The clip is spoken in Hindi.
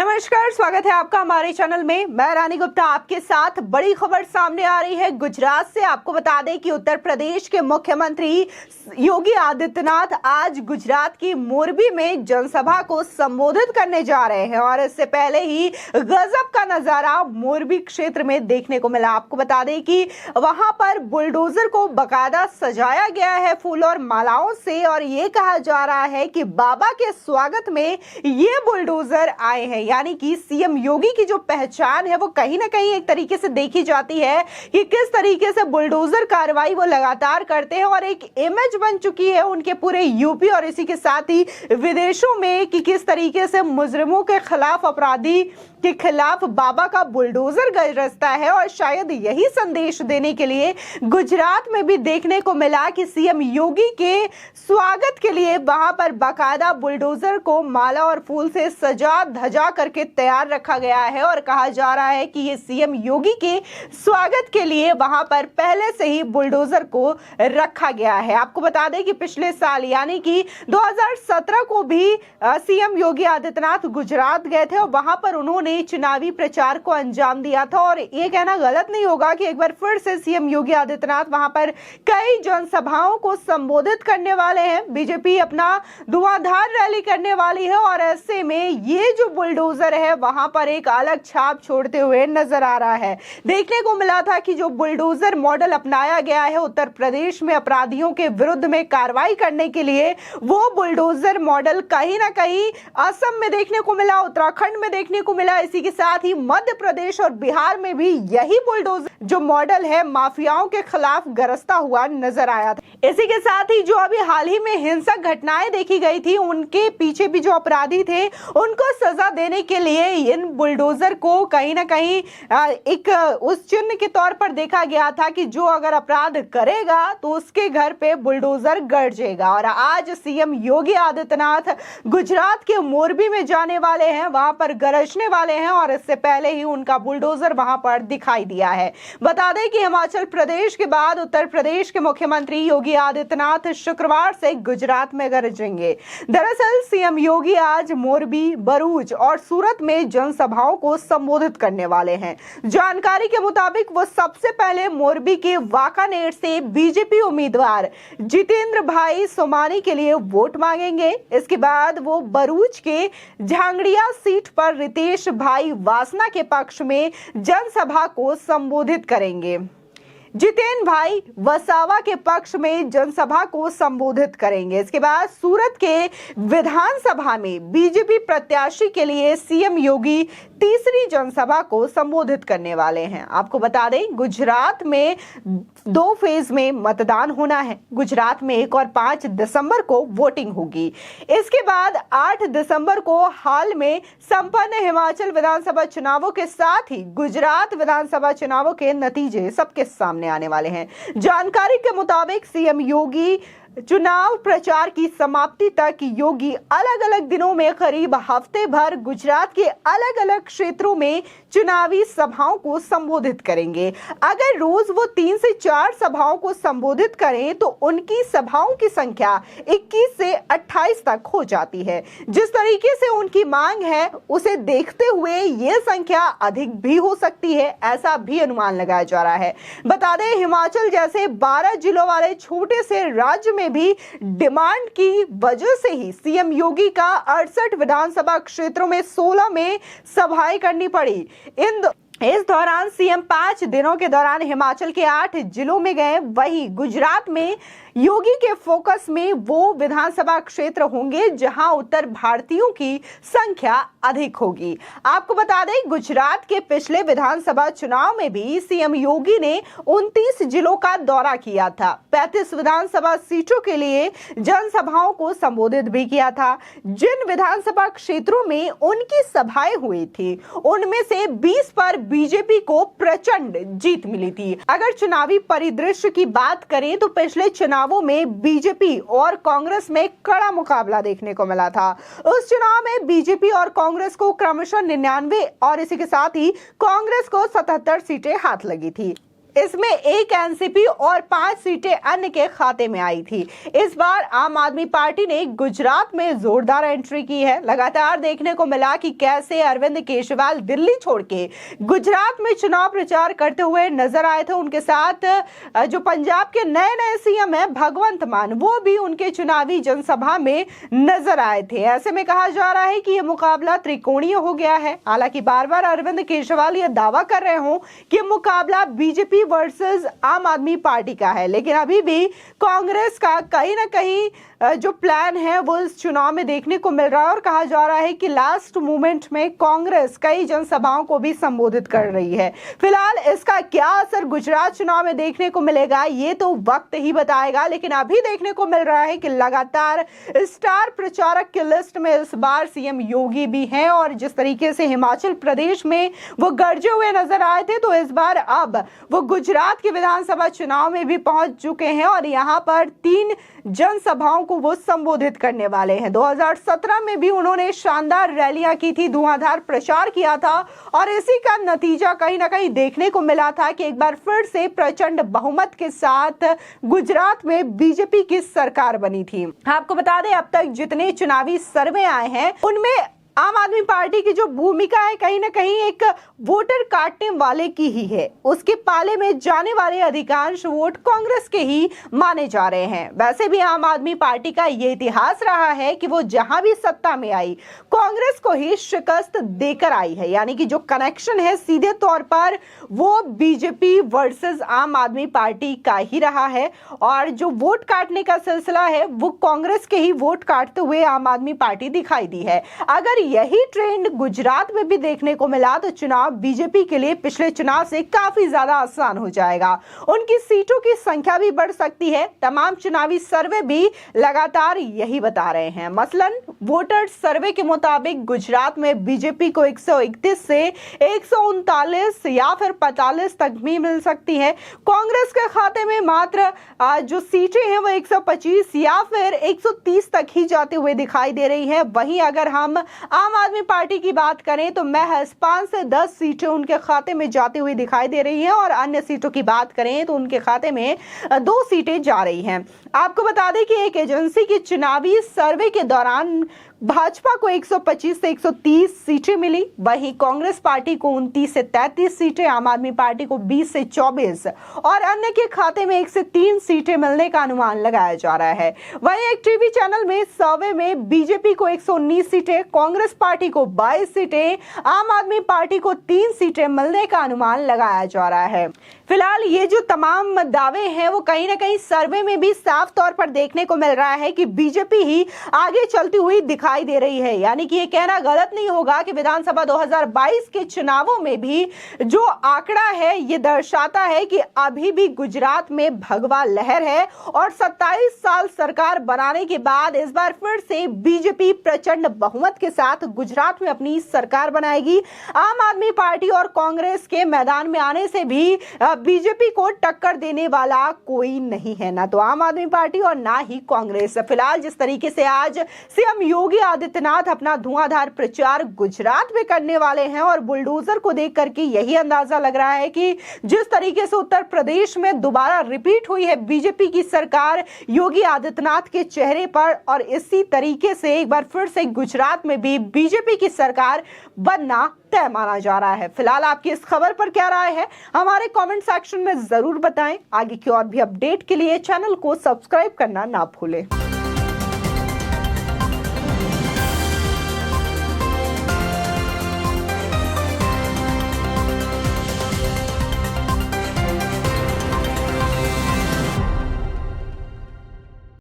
नमस्कार, स्वागत है आपका हमारे चैनल में। मैं रानी गुप्ता आपके साथ। बड़ी खबर सामने आ रही है गुजरात से। आपको बता दें कि उत्तर प्रदेश के मुख्यमंत्री योगी आदित्यनाथ आज गुजरात की मोरबी में जनसभा को संबोधित करने जा रहे हैं और इससे पहले ही गजब का नजारा मोरबी क्षेत्र में देखने को मिला। आपको बता दें कि वहां पर बुलडोजर को बकायदा सजाया गया है फूल और मालाओं से और ये कहा जा रहा है कि बाबा के स्वागत में ये बुलडोजर आए हैं। यानी कि सीएम योगी की जो पहचान है वो कहीं ना कहीं एक तरीके से देखी जाती है कि किस तरीके से बुलडोजर कार्रवाई वो लगातार करते हैं और एक इमेज बन चुकी है उनके पूरे यूपी और इसी के साथ ही विदेशों में कि किस तरीके से मुजरिमों के खिलाफ, अपराधी के खिलाफ बाबा का बुलडोजर गरजता है। और शायद यही संदेश देने के लिए गुजरात में भी देखने को मिला कि सीएम योगी के स्वागत के लिए वहां पर बाकायदा बुलडोजर को माला और फूल से सजा धजा करके तैयार रखा गया है और कहा जा रहा है कि ये सीएम योगी के स्वागत के लिए वहां पर पहले से ही बुलडोजर को रखा गया है। आपको बता दें कि पिछले साल यानी कि 2017 को भी सीएम योगी आदित्यनाथ गुजरात गए थे और वहां पर उन्होंने चुनावी प्रचार को अंजाम दिया था। और ये कहना गलत नहीं होगा कि एक बार फिर से सीएम योगी आदित्यनाथ वहां पर कई जनसभाओं को संबोधित करने वाले हैं। बीजेपी अपना धुआंधार रैली करने वाली है और ऐसे में ये जो बुलडोजर है वहां पर एक अलग छाप छोड़ते हुए नजर आ रहा है। देखने को मिला था कि जो बुलडोजर मॉडल अपनाया गया है उत्तर प्रदेश में अपराधियों के विरुद्ध में कार्रवाई करने के लिए, वो बुलडोजर मॉडल कहीं ना कहीं असम में देखने को मिला, उत्तराखंड में देखने को मिला, इसी के साथ ही मध्य प्रदेश और बिहार में भी यही बुलडोजर जो मॉडल है माफियाओं के खिलाफ गरजता हुआ नजर आया था। इसी के साथ ही जो अभी हाल ही में हिंसक घटनाएं देखी गई थी उनके पीछे भी जो अपराधी थे उनको सजा देने के लिए इन बुलडोजर को कहीं ना कहीं एक उस चिन्ह के तौर पर देखा गया था कि जो अगर अपराध करेगा तो उसके घर पे बुलडोजर गरजेगा। और आज सीएम योगी आदित्यनाथ गुजरात के मोरबी में जाने वाले हैं, वहां पर गरजने वाले हैं और इससे पहले ही उनका बुलडोजर वहां पर दिखाई दिया है। बता दें कि हिमाचल प्रदेश के बाद उत्तर प्रदेश के मुख्यमंत्री योगी आदित्यनाथ शुक्रवार से गुजरात में गरजेंगे। दरअसल सीएम योगी आज मोरबी, भरूच और सूरत में जनसभाओं को संबोधित करने वाले हैं। जानकारी के मुताबिक वो सबसे पहले मोरबी के वाकानेर से बीजेपी उम्मीदवार जितेंद्र भाई सोमानी के लिए वोट मांगेंगे। इसके बाद वो भरूच के झांगड़िया सीट पर रितेश भाई वासना के पक्ष में जनसभा को संबोधित करेंगे। जितेंद्र भाई वसावा के पक्ष में जनसभा को संबोधित करेंगे। इसके बाद सूरत के विधानसभा में बीजेपी प्रत्याशी के लिए सीएम योगी तीसरी जनसभा को संबोधित करने वाले हैं। आपको बता दें गुजरात में 2 फेज में मतदान होना है। गुजरात में 1 और 5 दिसंबर को वोटिंग होगी। इसके बाद 8 दिसंबर को हाल में संपन्न हिमाचल विधानसभा चुनावों के साथ ही गुजरात विधानसभा चुनावों के नतीजे सबके सामने आने वाले हैं। जानकारी के मुताबिक सीएम योगी चुनाव प्रचार की समाप्ति तक योगी अलग अलग दिनों में करीब हफ्ते भर गुजरात के अलग अलग क्षेत्रों में चुनावी सभाओं को संबोधित करेंगे। अगर रोज वो 3 से 4 सभाओं को संबोधित करें तो उनकी सभाओं की संख्या 21 से 28 तक हो जाती है। जिस तरीके से उनकी मांग है उसे देखते हुए ये संख्या अधिक भी हो सकती है, ऐसा भी अनुमान लगाया जा रहा है। बता दें हिमाचल जैसे 12 जिलों वाले छोटे से राज्य में भी डिमांड की वजह से ही सीएम योगी का 68 विधानसभा क्षेत्रों में 16 में सभाएं करनी पड़ी। इस दौरान सीएम 5 दिनों के दौरान हिमाचल के 8 जिलों में गए। वहीं गुजरात में योगी के फोकस में वो विधानसभा क्षेत्र होंगे जहां उत्तर भारतीयों की संख्या अधिक होगी। आपको बता दें गुजरात के पिछले विधानसभा चुनाव में भी सीएम योगी ने 29 जिलों का दौरा किया था। 35 विधानसभा सीटों के लिए जनसभाओं को संबोधित भी किया था। जिन विधानसभा क्षेत्रों में उनकी सभाएं हुई थी उनमें से 20 पर बीजेपी को प्रचंड जीत मिली थी। अगर चुनावी परिदृश्य की बात करें तो पिछले चुनावों में बीजेपी और कांग्रेस में कड़ा मुकाबला देखने को मिला था। उस चुनाव में बीजेपी और कांग्रेस को क्रमशः 99 और इसी के साथ ही कांग्रेस को 77 सीटें हाथ लगी थी। इसमें एक एनसीपी और 5 सीटें अन्य के खाते में आई थी। इस बार आम आदमी पार्टी ने गुजरात में जोरदार एंट्री की है। लगातार देखने को मिला कि कैसे अरविंद केजरीवाल दिल्ली छोड़ के गुजरात में चुनाव प्रचार करते हुए नजर आए थे। उनके साथ जो पंजाब के नए नए सीएम है भगवंत मान, वो भी उनके चुनावी जनसभा में नजर आए थे। ऐसे में कहा जा रहा है कि यह मुकाबला त्रिकोणीय हो गया है। हालांकि बार बार अरविंद केजरीवाल यह दावा कर रहे हो कि मुकाबला बीजेपी वर्सेस आम आदमी पार्टी का है, लेकिन अभी भी कांग्रेस का कहीं ना कहीं जो प्लान है वो इस चुनाव में देखने को मिल रहा है। और कहा जा रहा है कि लास्ट मोमेंट में कांग्रेस कई जनसभाओं को भी संबोधित कर रही है। फिलहाल इसका क्या असर गुजरात चुनाव में देखने को मिलेगा ये तो वक्त ही बताएगा, लेकिन अभी देखने को मिल रहा है कि लगातार स्टार प्रचारक की लिस्ट में इस बार सीएम योगी भी हैं। और जिस तरीके से हिमाचल प्रदेश में वो गरजे हुए नजर आए थे, तो इस बार अब वो गुजरात के विधानसभा चुनाव में भी पहुंच चुके हैं और यहां पर 3 जनसभाओं को वो संबोधित करने वाले हैं। 2017 में भी उन्होंने शानदार रैलियां की थी, धुआंधार प्रचार किया था और इसी का नतीजा कहीं ना कहीं देखने को मिला था कि एक बार फिर से प्रचंड बहुमत के साथ गुजरात में बीजेपी की सरकार बनी थी। आपको बता दें, अब तक जितने चुनावी सर्वे आए हैं उनमें आम आदमी पार्टी की जो भूमिका है कहीं ना कहीं एक वोटर काटने वाले की ही है। उसके पाले में जाने वाले अधिकांश वोट कांग्रेस के ही माने जा रहे हैं। वैसे भी आम आदमी पार्टी का ये इतिहास रहा है कि वो जहां भी सत्ता में आई कांग्रेस को ही शिकस्त देकर आई है, यानी कि जो कनेक्शन है सीधे तौर पर वो बीजेपी वर्सेस आम आदमी पार्टी का ही रहा है। और जो वोट काटने का सिलसिला है वो कांग्रेस के ही वोट काटते हुए आम आदमी पार्टी दिखाई दी है। अगर यही ट्रेंड गुजरात में भी देखने को मिला तो चुनाव बीजेपी के लिए पिछले चुनाव से काफी ज्यादा आसान हो जाएगा। उनकी सीटों की संख्या भी बढ़ सकती है। तमाम चुनावी सर्वे भी लगातार यही बता रहे हैं। मसलन वोटर सर्वे के मुताबिक गुजरात में बीजेपी को 131 से 139 या फिर 45 तक भी मिल सकती है। कांग्रेस के खाते में मात्र जो सीटें हैं वो 125 या फिर 130 तक ही जाते हुए दिखाई दे रही है। वहीं अगर हम आम आदमी पार्टी की बात करें तो महज 5 से 10 सीटें उनके खाते में जाती हुई दिखाई दे रही हैं और अन्य सीटों की बात करें तो उनके खाते में 2 सीटें जा रही हैं। आपको बता दें कि एक एजेंसी की चुनावी सर्वे के दौरान भाजपा को 125 से 130 सीटें मिली, वहीं कांग्रेस पार्टी को 29 से 33 सीटें, आम आदमी पार्टी को 20 से 24 और अन्य के खाते में 1 से 3 सीटें मिलने का अनुमान लगाया जा रहा है। वहीं एक टीवी चैनल में सर्वे में बीजेपी को 119 सीटें, कांग्रेस पार्टी को 22 सीटें, आम आदमी पार्टी को 3 सीटें मिलने का अनुमान लगाया जा रहा है। फिलहाल ये जो तमाम दावे हैं वो कहीं ना कहीं सर्वे में भी साफ तौर पर देखने को मिल रहा है कि बीजेपी ही आगे चलती हुई दिखाई दे रही है। यानी कि ये कहना गलत नहीं होगा कि विधानसभा 2022 के चुनावों में भी जो आंकड़ा है ये दर्शाता है कि अभी भी गुजरात में भगवा लहर है और 27 साल सरकार बनाने के बाद इस बार फिर से बीजेपी प्रचंड बहुमत के साथ गुजरात में अपनी सरकार बनाएगी। आम आदमी पार्टी और कांग्रेस के मैदान में आने से भी बीजेपी को टक्कर देने वाला कोई नहीं है, ना तो आम आदमी पार्टी और ना ही कांग्रेस। फिलहाल जिस तरीके से आज सीएम योगी आदित्यनाथ अपना धुआंधार प्रचार गुजरात में करने वाले हैं और बुलडोजर को देख करके यही अंदाजा लग रहा है कि जिस तरीके से उत्तर प्रदेश में दोबारा रिपीट हुई है बीजेपी की सरकार योगी आदित्यनाथ के चेहरे पर, और इसी तरीके से एक बार फिर से गुजरात में भी बीजेपी की सरकार बनना तय माना जा रहा है। फिलहाल आपकी इस खबर पर क्या राय है हमारे कमेंट सेक्शन में जरूर बताएं। आगे की और भी अपडेट के लिए चैनल को सब्सक्राइब करना ना भूलें।